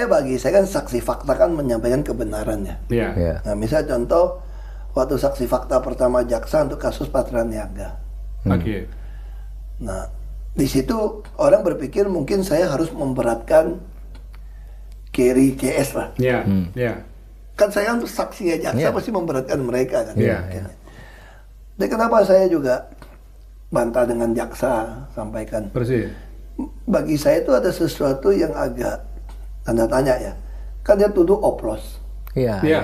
bagi saya kan saksi fakta kan menyampaikan kebenarannya. Iya. Ya. Nah, misalnya contoh waktu saksi fakta pertama jaksa untuk kasus Patraniaga. Oke. Nah, di situ orang berpikir mungkin saya harus memberatkan Kerry CS lah. Iya. Iya. Kan saya kan saksinya jaksa pasti memberatkan mereka kan. Iya. Dan kenapa saya juga bantah dengan jaksa sampaikan? Persis. Bagi saya itu ada sesuatu yang agak tanda tanya ya. Kan dia tuduh oplos. Iya. Iya.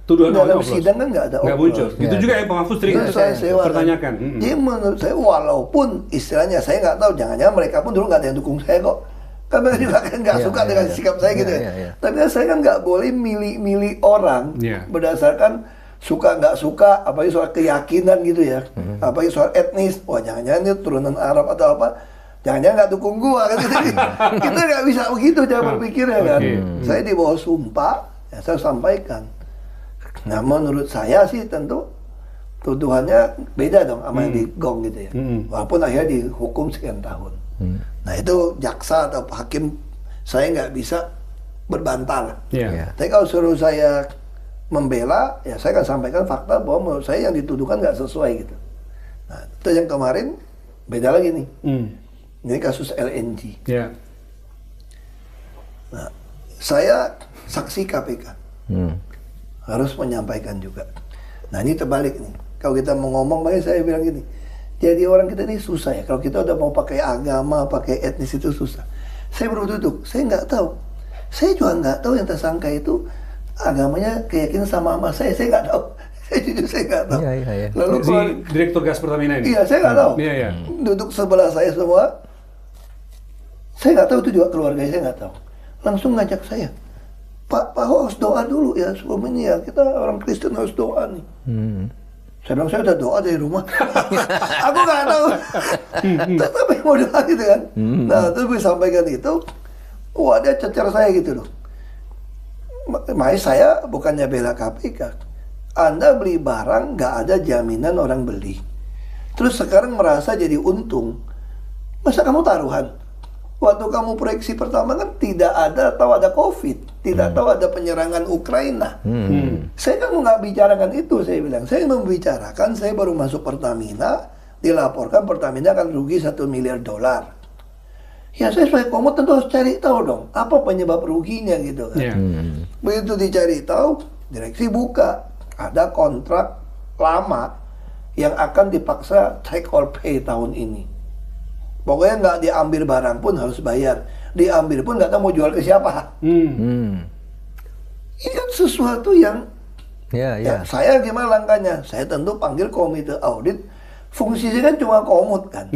Tuduhan Dalam oplos. sidang kan nggak ada Nggak oplos. muncul. Itu juga yang Pak Mahfud sering Terus saya pertanyakan. Jadi menurut saya walaupun istilahnya saya nggak tahu, jangan-jangan mereka pun dulu nggak ada yang dukung saya kok. Kan mereka juga kan nggak suka dengan sikap saya gitu ya. Tapi kan saya kan nggak boleh milih-milih orang berdasarkan suka nggak suka, apalagi soal keyakinan gitu ya, apalagi soal etnis. Wah jangan-jangan dia turunan Arab atau apa. Jangan-jangan nggak dukung gua kan. Kita nggak bisa begitu cara berpikirnya kan. Saya di bawah sumpah, ya saya sampaikan. Nah menurut saya sih tentu tuduhannya beda dong sama yang di Gong gitu ya. Walaupun akhirnya dihukum sekian tahun. Nah itu jaksa atau hakim saya nggak bisa berbantah lah. Tapi kalau suruh saya membela, ya saya akan sampaikan fakta bahwa menurut saya yang dituduhkan nggak sesuai gitu. Nah itu yang kemarin beda lagi nih. Ini kasus LNG. Nah saya saksi KPK. Harus menyampaikan juga. Nah ini terbalik nih. Kalau kita mau ngomong, makanya saya bilang gini. Jadi orang kita ini susah ya. Kalau kita udah mau pakai agama, pakai etnis itu susah. Saya baru duduk, saya nggak tahu. Saya juga nggak tahu yang tersangka itu agamanya keyakinan sama saya. Saya nggak tahu. Saya jujur saya nggak tahu. Lalu si Direktur Gas Pertamina ini? Iya, saya nggak tahu. Duduk sebelah saya semua. Saya nggak tahu itu juga keluarga saya nggak tahu. Langsung ngajak saya. Pak harus doa dulu ya sebelum ini ya, kita orang Kristen harus doa nih. Saya bilang saya udah doa dari rumah. Aku nggak tahu. Tapi mau doa gitu kan. Nah terus gue sampaikan itu, wah dia cecer saya gitu loh. Makanya saya bukannya bela KPK. Anda beli barang nggak ada jaminan orang beli. Terus sekarang merasa jadi untung. Masa kamu taruhan? Waktu kamu proyeksi pertama kan tidak ada, tahu ada COVID, tidak tahu ada penyerangan Ukraina. Saya kan nggak bicarakan itu, saya bilang. Saya membicarakan, saya baru masuk Pertamina, dilaporkan Pertamina akan rugi $1 miliar. Ya saya sebagai komod tentu harus cari tahu dong, apa penyebab ruginya gitu kan. Begitu dicari tahu, direksi buka, ada kontrak lama yang akan dipaksa take or pay tahun ini. Pokoknya nggak diambil barang pun harus bayar. Diambil pun nggak tahu mau jual ke siapa. Ini kan sesuatu yang ya, saya gimana langkahnya? Saya tentu panggil komite audit. Fungsinya kan cuma komut kan.